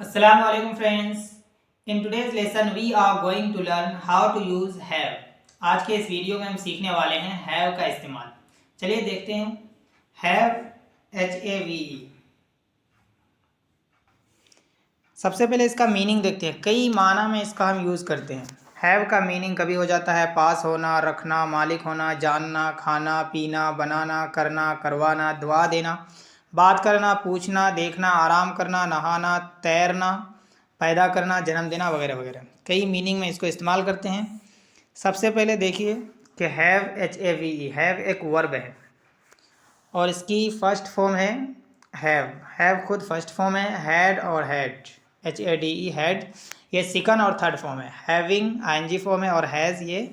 Assalamu alaikum friends. In today's lesson we are going to learn how to use have. आज के इस video में हम सीखने वाले हैं have का इस्तेमाल। चलिए देखते हैं have HAVE। सबसे पहले इसका मीनिंग देखते हैं। कई माना में इसका हम यूज़ करते हैं। हैव का मीनिंग कभी हो जाता है पास होना, रखना, मालिक होना, जानना, खाना, पीना, बनाना, करना, करवाना, दुआ देना, बात करना, पूछना, देखना, आराम करना, नहाना, तैरना, पैदा करना, जन्म देना वगैरह वगैरह। कई मीनिंग में इसको इस्तेमाल करते हैं। सबसे पहले देखिए कि हैव HAVE, हैव एक वर्ब है और इसकी फर्स्ट फॉर्म है हैव खुद फर्स्ट फॉर्म है, हैड और हैड, HADE हैड ये सेकंड और थर्ड फॉर्म है, हैविंग ING फॉर्म है और हैज़ ये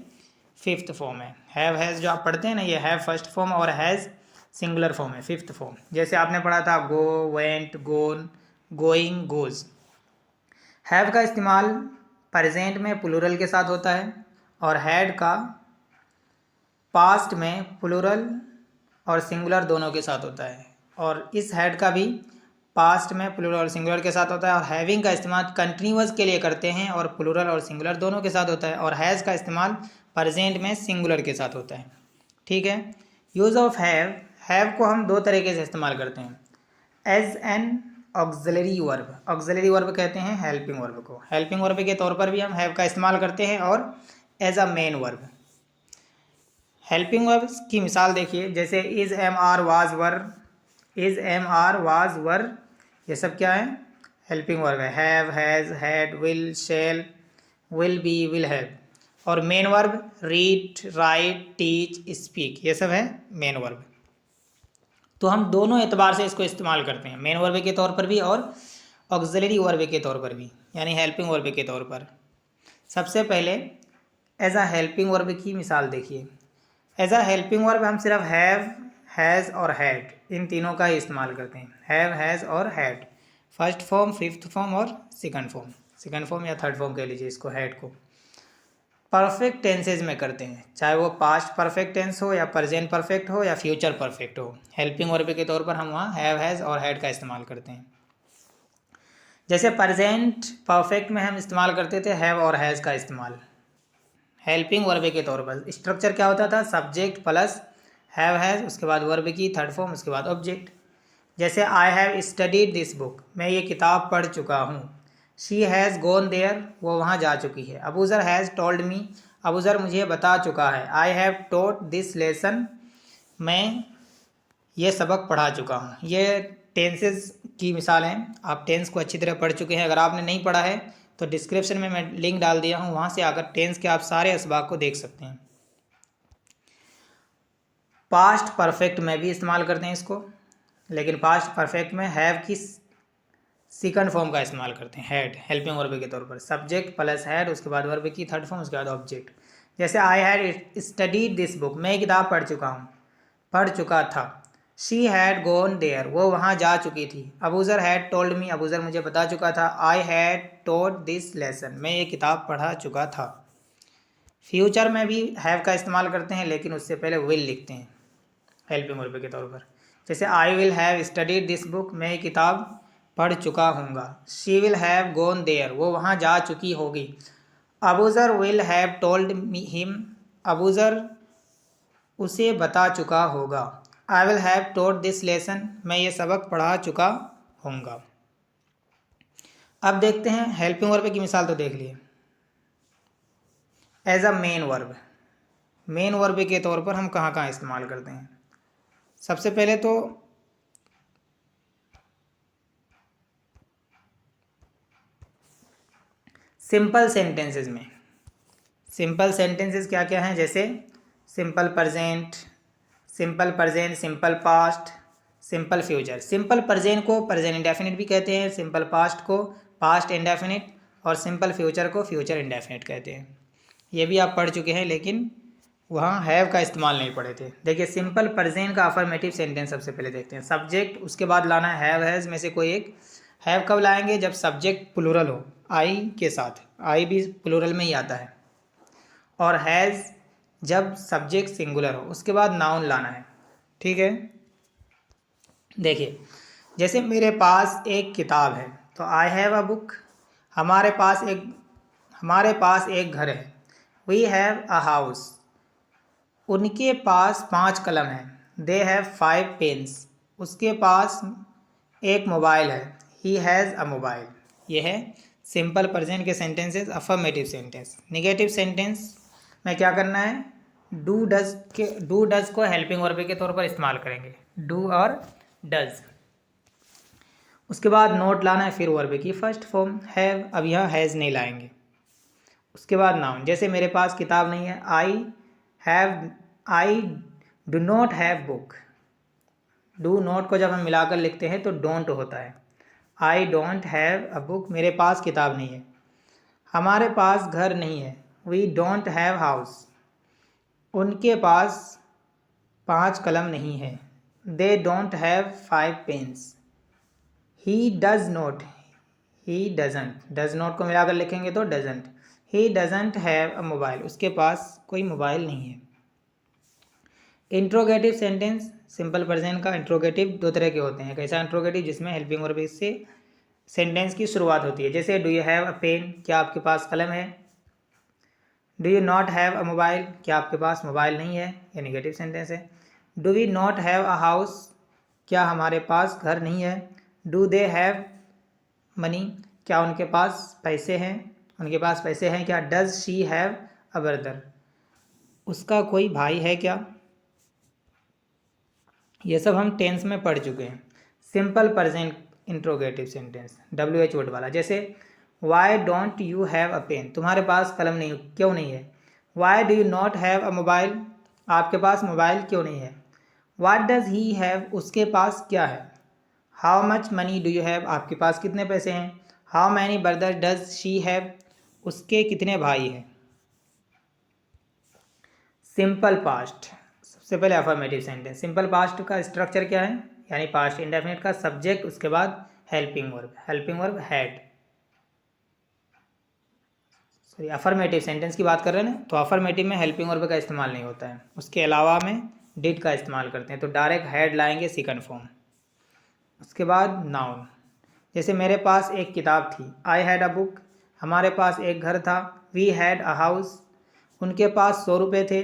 फिफ्थ फॉर्म है। हैव हैज़ जो आप पढ़ते हैं ना, ये हैव फर्स्ट फॉर्म और हैज़ सिंगुलर फॉर्म है, फिफ्थ फॉर्म। जैसे आपने पढ़ा था go, went, gone, going, goes. Have का इस्तेमाल प्रेजेंट में प्लूरल के साथ होता है और हैड का पास्ट में प्लूरल और सिंगुलर दोनों के साथ होता है, और इस हैड का भी पास्ट में प्लूरल और सिंगुलर के साथ होता है। और हैविंग का इस्तेमाल कंटिन्यूअस के लिए करते हैं और प्लूरल और सिंगुलर दोनों के साथ होता है। और हैज़ का इस्तेमाल प्रेजेंट में सिंगुलर के साथ होता है। ठीक है। यूज़ ऑफ हैव को हम दो तरीके से इस्तेमाल करते हैं। As an auxiliary verb, auxiliary verb कहते हैं हेल्पिंग वर्ब को। हेल्पिंग वर्ब के तौर पर भी हम हैव का इस्तेमाल करते हैं और as a main verb. Helping verb की मिसाल देखिए, जैसे is, am, are, was, were. Is, am, are, was, were ये सब क्या है? हेल्पिंग वर्ब है। Have, has, had, will, shall, will be, will have. और main verb read, write, teach, speak ये सब है मेन वर्ब। तो हम दोनों एतबार से इसको इस्तेमाल करते हैं, मेन वर्ब के तौर पर भी और ऑक्सिलरी वर्ब के तौर पर भी, यानी हेल्पिंग वर्ब के तौर पर। सबसे पहले एज अ हेल्पिंग वर्ब की मिसाल देखिए। एज अ हेल्पिंग वर्ब हम सिर्फ हैव, हैज़ और हैड इन तीनों का ही इस्तेमाल करते हैं। हैव, हैज़ और had, first form, fifth form और सेकंड फॉर्म। सेकंड फॉर्म या थर्ड फॉर्म कह लीजिए इसको, हैड को। परफेक्ट टेंसेज में करते हैं, चाहे वो पास्ट परफेक्ट टेंस हो या प्रेजेंट परफेक्ट हो या फ्यूचर परफेक्ट हो। हेल्पिंग वर्ब के तौर पर हम वहाँ हैव, हैज़ और हैड का इस्तेमाल करते हैं। जैसे प्रेजेंट परफेक्ट में हम इस्तेमाल करते थे हैव और हैज़ का इस्तेमाल हेल्पिंग वर्ब के तौर पर। स्ट्रक्चर क्या होता था? सब्जेक्ट प्लस हैव, हैज़, उसके बाद वर्ब की थर्ड फॉर्म, उसके बाद ऑब्जेक्ट। जैसे I have studied this book, मैं ये किताब पढ़ चुका हूँ। शी हैज़ गॉन देयर, वो वहाँ जा चुकी है। Abuzar has told me, Abuzar मुझे बता चुका है। I have taught this lesson, मैं ये सबक पढ़ा चुका हूँ। ये टेंसेस की मिसाल हैं। आप टेंस को अच्छी तरह पढ़ चुके हैं। अगर आपने नहीं पढ़ा है तो डिस्क्रिप्शन में मैं लिंक डाल दिया हूँ, वहाँ से आकर टेंस के आप सारे असबाब को देख सकते हैं। पास्ट परफेक्ट में भी इस्तेमाल करते हैं इसको, लेकिन पास्ट परफेक्ट में हैव की सेकंड फॉर्म का इस्तेमाल करते हैं, हैड, हेल्पिंग वर्ब के तौर पर। सब्जेक्ट प्लस हैड, उसके बाद वर्ब की थर्ड फॉर्म, उसके बाद ऑब्जेक्ट। जैसे I had studied this book, मैं ये किताब पढ़ चुका हूँ, पढ़ चुका था। शी हैड गॉन देयर, वो वहाँ जा चुकी थी। Abuzar had told me, Abuzar मुझे बता चुका था। I had taught this lesson, मैं ये किताब पढ़ा चुका था। फ्यूचर में भी हैव का इस्तेमाल करते हैं, लेकिन उससे पहले विल लिखते हैं हेल्पिंग वर्ब के तौर पर। जैसे I will have studied this book, मैं ये किताब पढ़ चुका हूँगा। She will have gone there, वो वहाँ जा चुकी होगी। Abuzar will have told him, Abuzar उसे बता चुका होगा। I will have taught this lesson, मैं ये सबक पढ़ा चुका हूँगा। अब देखते हैं हेल्पिंग वर्ब की मिसाल, तो देख लिए। As a main verb, main verb के तौर पर हम कहाँ कहाँ इस्तेमाल करते हैं? सबसे पहले तो सिंपल सेंटेंसेस में। सिंपल सेंटेंसेस क्या क्या हैं? जैसे simple present, simple present, simple past, simple future. Simple present को प्रेजेंट इंडेफिनिट भी कहते हैं, सिंपल पास्ट को पास्ट इंडेफिनिट, और सिंपल फ्यूचर को फ्यूचर इंडेफिनिट कहते हैं। ये भी आप पढ़ चुके हैं, लेकिन वहाँ हैव का इस्तेमाल नहीं पढ़े थे। देखिए सिंपल प्रेजेंट का अफर्मेटिव सेंटेंस सबसे पहले देखते हैं। सब्जेक्ट, उसके बाद लाना है हैव, हैज़ में से कोई एक। हैव कब लाएंगे? जब सब्जेक्ट प्लूरल हो, आई के साथ, आई भी प्लूरल में ही आता है। और हैज़ जब सब्जेक्ट सिंगुलर हो। उसके बाद नाउन लाना है। ठीक है। देखिए जैसे मेरे पास एक किताब है, तो आई हैव अ बुक, हमारे पास एक घर है। वी हैव अ हाउस, उनके पास 5 कलम हैं। दे हैव 5 पेन्स, उसके पास एक मोबाइल है। He has a mobile. ये है सिंपल प्रेजेंट के sentences, affirmative sentence. Negative sentence में क्या करना है, डू डज को हेल्पिंग वर्ब के तौर पर इस्तेमाल करेंगे, डू और डज। उसके बाद नोट लाना है, फिर वर्ब की फर्स्ट फॉर्म हैव, अब यहाँ हैज़ नहीं लाएंगे। उसके बाद नाउन, जैसे मेरे पास किताब नहीं है, I do not have book. Do not को जब हम मिलाकर लिखते हैं तो डोंट होता है। I don't have a book, मेरे पास किताब नहीं है। हमारे पास घर नहीं है, वी डोंट हैव हाउस। उनके पास 5 कलम नहीं है, they don't have 5 pens. He does not, he doesn't, does not को मिलाकर लिखेंगे तो doesn't. He doesn't have a mobile, उसके पास कोई मोबाइल नहीं है। इंट्रोगेटिव सेंटेंस, सिंपल प्रेजेंट का इंट्रोगेटिव 2 तरह के होते हैं। एक ऐसा इंट्रोगेटिव जिसमें हेल्पिंग वर्ब से सेंटेंस की शुरुआत होती है, जैसे do you have a pen, क्या आपके पास कलम है। Do you not have a mobile, क्या आपके पास मोबाइल नहीं है, ये नेगेटिव सेंटेंस है। Do we not have a house, क्या हमारे पास घर नहीं है। डू दे हैव मनी, क्या उनके पास पैसे हैं, उनके पास पैसे हैं क्या। Does she have a brother, उसका कोई भाई है क्या। ये सब हम टेंस में पढ़ चुके हैं। Simple present interrogative sentence WH word वाला, जैसे why don't you have a pen, तुम्हारे पास कलम नहीं, क्यों नहीं है। Why do you not have a mobile, आपके पास मोबाइल क्यों नहीं है। वाट डज ही हैव, उसके पास क्या है। How much money do you have, आपके पास कितने पैसे हैं। How many brother does she have, उसके कितने भाई हैं। सिंपल पास्ट, सबसे पहले अफर्मेटिव सेंटेंस। सिंपल पास्ट का स्ट्रक्चर क्या है, यानी पास्ट इंडेफिनिट का सब्जेक्ट, उसके बाद helping verb had. Sorry, affirmative sentence की बात कर रहे हैं ना, तो अफर्मेटिव में हेल्पिंग वर्ब का इस्तेमाल नहीं होता है, उसके अलावा में डिड का इस्तेमाल करते हैं, तो डायरेक्ट हैड लाएंगे सेकंड फॉर्म। उसके बाद नाउन, जैसे मेरे पास एक किताब थी, आई हैड अ बुक, हमारे पास एक घर था, वी हैड अ हाउस, उनके पास 100 रुपये थे,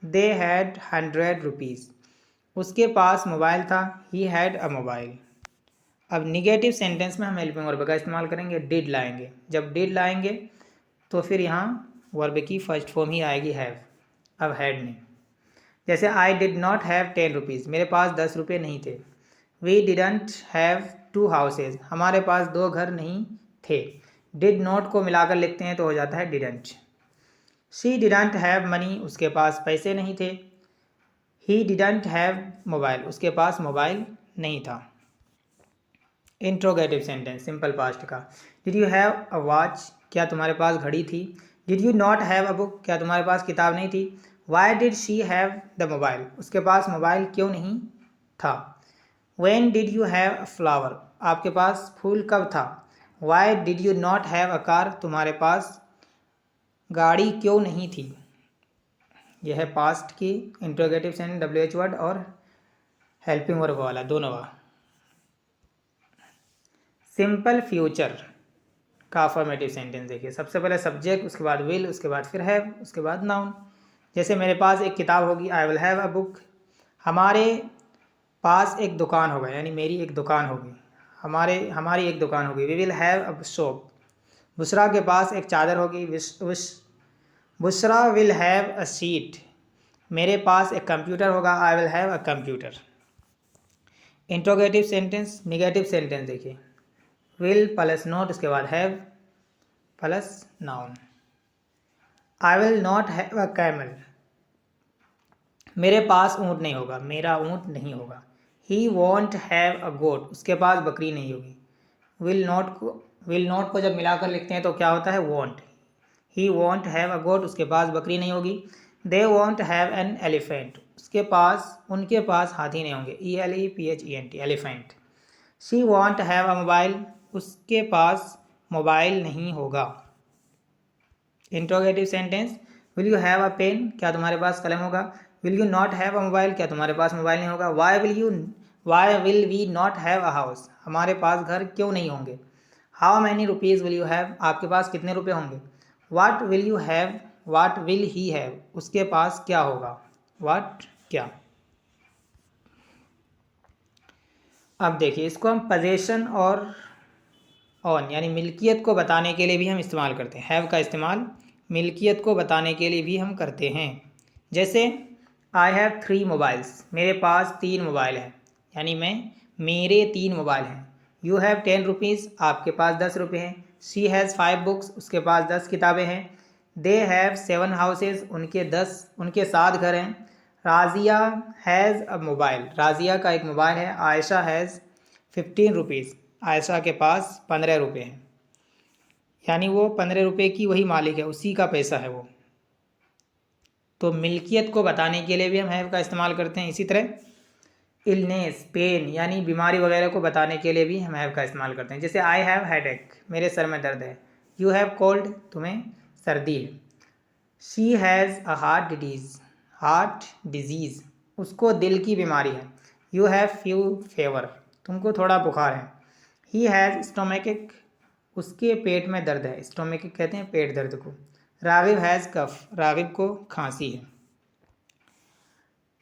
दे हैड 100 रुपीज़, उसके पास मोबाइल था, ही हैड अ मोबाइल। अब निगेटिव सेंटेंस में हम हेल्पिंग वर्ब का इस्तेमाल करेंगे, डिड लाएंगे। जब डिड लाएंगे तो फिर यहाँ वर्ब की फर्स्ट फॉर्म ही आएगी हैव, अब हैड नहीं। जैसे I did not have 10 rupees, मेरे पास 10 रुपये नहीं थे। वी डिडंट हैव 2 हाउसेज, हमारे पास 2 घर नहीं थे। डिड नॉट को मिलाकर लिखते हैं तो हो जाता है didn't. She didn't have money, उसके पास पैसे नहीं थे। ही डिडंट हैव मोबाइल, उसके पास मोबाइल नहीं था। इंट्रोगेटिव सेंटेंस सिंपल पास्ट का, did you have a watch, क्या तुम्हारे पास घड़ी थी। Did you not have a book, क्या तुम्हारे पास किताब नहीं थी। Why did she have the mobile, उसके पास मोबाइल क्यों नहीं था। When did you have a flower, आपके पास फूल कब था। Why did you not have a car, तुम्हारे पास गाड़ी क्यों नहीं थी। यह है पास्ट की इंट्रोगेटिव सेंटेंस WH वर्ड और हेल्पिंग वर्ब वाला दोनों का। सिंपल फ्यूचर का अफर्मेटिव सेंटेंस देखिए, सबसे पहले सब्जेक्ट, उसके बाद विल, उसके बाद फिर हैव, उसके बाद नाउन। जैसे मेरे पास एक किताब होगी, आई विल हैव अ बुक। हमारे पास एक दुकान होगा, यानी मेरी एक दुकान होगी, हमारी एक दुकान होगी। We will have a shop. Bushra के पास एक चादर होगी, Bushra will have a sheet. मेरे पास एक कंप्यूटर होगा, I will have a computer. Interrogative sentence negative sentence देखिए, विल प्लस नॉट, उसके बाद have plus noun. I will not have a camel, मेरे पास ऊँट नहीं होगा, मेरा ऊँट नहीं होगा। ही वॉन्ट हैव अ गोट, उसके पास बकरी नहीं होगी। विल नॉट को जब मिलाकर लिखते हैं तो क्या होता है, won't. He won't have a goat, उसके पास बकरी नहीं होगी। They won't have an elephant, उनके पास हाथी नहीं होंगे। ELEPHENT elephant. She won't have a mobile, उसके पास मोबाइल नहीं होगा। Interrogative sentence, will you have a pen, क्या तुम्हारे पास कलम होगा। Will you not have a mobile, क्या तुम्हारे पास मोबाइल नहीं होगा। Why will we not have a house, हमारे पास घर क्यों नहीं होंगे। How many rupees will you have, आपके पास कितने रुपए होंगे। What will you have, what will he have, उसके पास क्या होगा। वाट क्या। अब देखिए इसको हम पोजेशन और ऑन यानी मिल्कियत को बताने के लिए भी हम इस्तेमाल करते हैं। हैव का इस्तेमाल मिल्कियत को बताने के लिए भी हम करते हैं। जैसे आई हैव 3 मोबाइल्स, मेरे पास 3 मोबाइल हैं, यानी मेरे 3 मोबाइल हैं। यू हैव 10 रुपीज़, आपके पास 10 रुपये हैं। शी हैज़ 5 बुक्स, उसके पास 10 किताबें हैं। दे हैव 7 हाउसेज, उनके 7 घर हैं। राजिया हैज़ अ मोबाइल, राजिया का एक मोबाइल है। आयशा हैज़ 15 रुपीज़, आयशा के पास 15 रुपये हैं, यानी वो 15 रुपये की वही मालिक है, उसी का पैसा है वो। तो मिल्कियत को बताने के लिए भी हम हैव का इस्तेमाल करते हैं। इसी तरह इलनेस, पेन यानी बीमारी वगैरह को बताने के लिए भी हम हैव का इस्तेमाल करते हैं। जैसे आई हैव हेडेक, मेरे सर में दर्द है। यू हैव कोल्ड, तुम्हें सर्दी है। She has a heart disease, उसको दिल की बीमारी है। यू हैव फ्यू फेवर, तुमको थोड़ा बुखार है। ही हैज़ स्टोमेटिक, उसके पेट में दर्द है। स्टोमेटिक कहते हैं पेट दर्द को। रागिब हैज़ कफ, रागिब को खांसी है।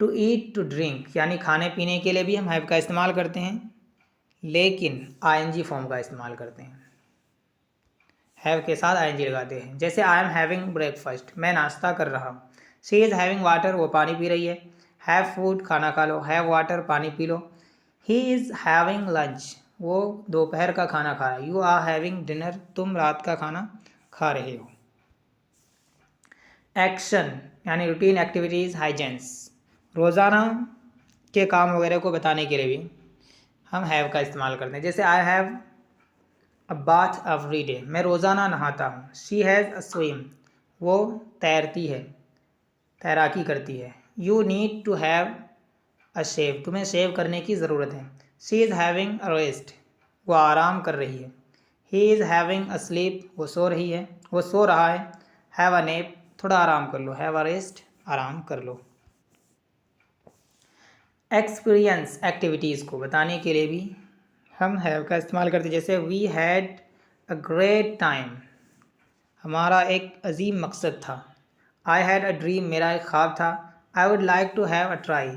टू ईट, टू ड्रिंक यानी खाने पीने के लिए भी हम हैव का इस्तेमाल करते हैं, लेकिन आईएनजी फॉर्म का इस्तेमाल करते हैं। हैव के साथ आईएनजी लगाते हैं। जैसे आई एम हैविंग ब्रेकफास्ट, मैं नाश्ता कर रहा हूँ। शी इज़ हैविंग वाटर, वो पानी पी रही है। हैव फूड, खाना खा लो। हैव वाटर, पानी P low. He is having lunch, वो दोपहर का खाना खा रहा है। यू आर हैविंग डिनर, तुम रात का खाना खा रहे हो। एक्शन यानी रूटीन एक्टिविटीज़, हाइजेंस, रोज़ाना के काम वगैरह को बताने के लिए भी हम हैव का इस्तेमाल करते हैं। जैसे I have a bath every day, मैं रोज़ाना नहाता हूँ। शी हैज़ अ स्विम, वो तैरती है, तैराकी करती है। You need to have a shave, तुम्हें शेव करने की ज़रूरत है। She is having a rest, वो आराम कर रही है। He is having a sleep, वो सो रही है, वो सो रहा है। हैव अ नैप, थोड़ा आराम कर लो। हैव अ रेस्ट, आराम कर लो। एक्सपीरियंस एक्टिविटीज़ को बताने के लिए भी हम हैव का इस्तेमाल करते हैं। जैसे we had a great time, हमारा एक अजीम मकसद था। आई हैड अ ड्रीम, मेरा एक ख्वाब था। I would like to have a try,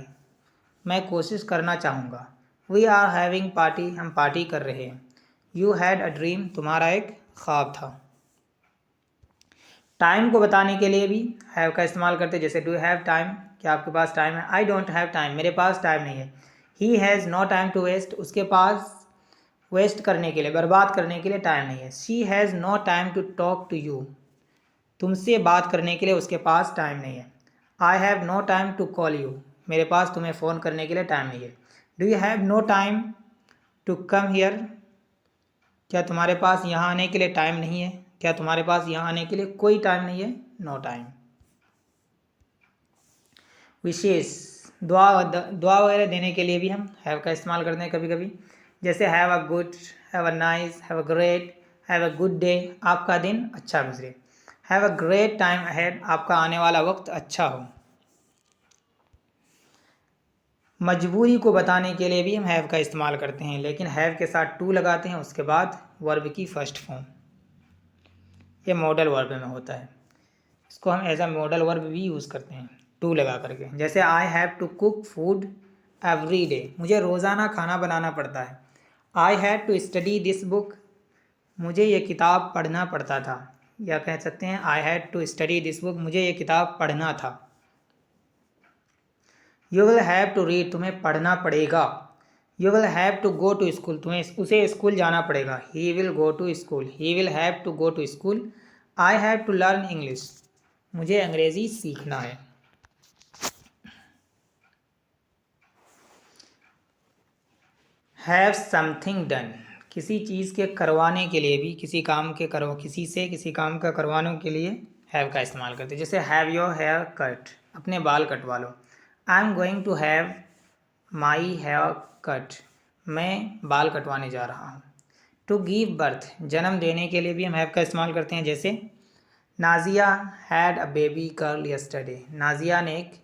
मैं कोशिश करना चाहूँगा। वी आर हैविंग पार्टी, हम पार्टी कर रहे हैं। यू हैड अ ड्रीम, तुम्हारा एक ख्वाब था। टाइम को बताने के लिए भी हैव का इस्तेमाल करते हैं। जैसे डू हैव टाइम, क्या आपके पास टाइम है। आई डोंट हैव टाइम, मेरे पास टाइम नहीं है। He has no time to waste, उसके पास वेस्ट करने के लिए, बर्बाद करने के लिए टाइम नहीं है। She has no time to talk to you, तुमसे बात करने के लिए उसके पास टाइम नहीं है। I have no time to call you, मेरे पास तुम्हें फ़ोन करने के लिए टाइम नहीं है। Do you have no time to come here, क्या तुम्हारे पास यहाँ आने के लिए टाइम नहीं है। क्या तुम्हारे पास यहाँ आने के लिए कोई टाइम नहीं है। No time. विशेष दुआ वगैरह देने के लिए भी हम हैव का इस्तेमाल करते हैं कभी कभी। जैसे have a good, have a nice, have a great, have a good day, आपका दिन अच्छा गुजरे। Have a great time ahead, आपका आने वाला वक्त अच्छा हो। मजबूरी को बताने के लिए भी हम हैव का इस्तेमाल करते हैं, लेकिन हैव के साथ टू लगाते हैं, उसके बाद वर्ब की फर्स्ट फॉर्म। ये मॉडल वर्ब में होता है, इसको हम एज अ मॉडल वर्ब भी यूज़ करते हैं टू लगा करके। जैसे I have to cook food every day, मुझे रोज़ाना खाना बनाना पड़ता है। I had to study this book, मुझे ये किताब पढ़ना पड़ता था। या कह सकते हैं I had to study this book, मुझे ये किताब पढ़ना था। You will have to read, तुम्हें पढ़ना पड़ेगा। You will have to go to school, तुम्हें उसे स्कूल जाना पड़ेगा। He will go to school, he will have to go to school. I have to learn English, मुझे अंग्रेज़ी सीखना है। हैव समथिंग डन, किसी चीज़ के करवाने के लिए भी, किसी से किसी काम का करवाने के लिए हैव का इस्तेमाल करते हैं। जैसे हैव योर हेयर कट, अपने बाल कटवा लो। I am going to have my hair cut, मैं बाल कटवाने जा रहा हूँ। टू गिव बर्थ, जन्म देने के लिए भी हम हैव का इस्तेमाल करते हैं। जैसे Nazia had a baby girl yesterday, Nazia ने एक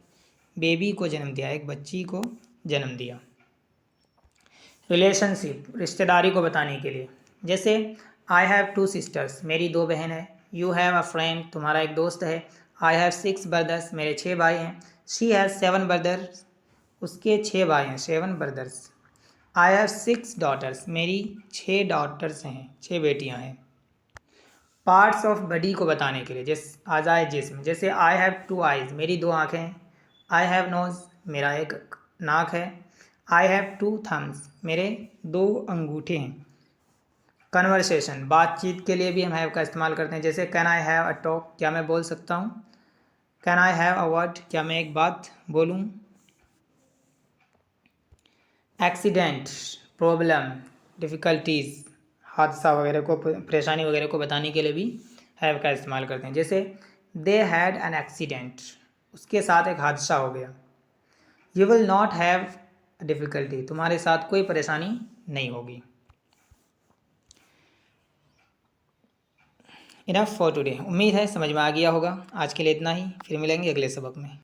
बेबी को जन्म दिया, एक बच्ची को जन्म दिया। रिलेशनशिप, रिश्तेदारी को बताने के लिए। जैसे आई हैव 2 सिस्टर्स, मेरी 2 बहन है। यू हैव अ फ्रेंड, तुम्हारा एक दोस्त है। आई हैव 6 ब्रदर्स, मेरे 6 भाई हैं। शी हैज़ 7 ब्रदर्स, उसके 6 भाई हैं, 7 ब्रदर्स। आई हैव 6 डॉटर्स, मेरी 6 डॉटर्स हैं, 6 बेटियां हैं। पार्ट्स ऑफ बॉडी को बताने के लिए, जैसे आज़ाए जिस्म, जैसे आई हैव 2 आइज़, मेरी 2 आँखें हैं। आई हैव नोज़, मेरा एक नाक है। आई हैव 2 थम्स, मेरे 2 अंगूठे हैं। कन्वर्सेशन, बातचीत के लिए भी हम हैव का इस्तेमाल करते हैं, जैसे can I have a talk, क्या मैं बोल सकता हूँ। Can I have a word, क्या मैं एक बात बोलूँ। एक्सीडेंट, प्रॉब्लम, डिफ़िकल्टीज़, हादसा वगैरह को, परेशानी वगैरह को बताने के लिए भी हैव का इस्तेमाल करते हैं, जैसे दे हैड एन एक्सीडेंट, उसके साथ एक हादसा हो गया। You will not have difficulty, तुम्हारे साथ कोई परेशानी नहीं होगी। इनफ फॉर टुडे, उम्मीद है समझ में आ गया होगा। आज के लिए इतना ही, फिर मिलेंगे अगले सबक में।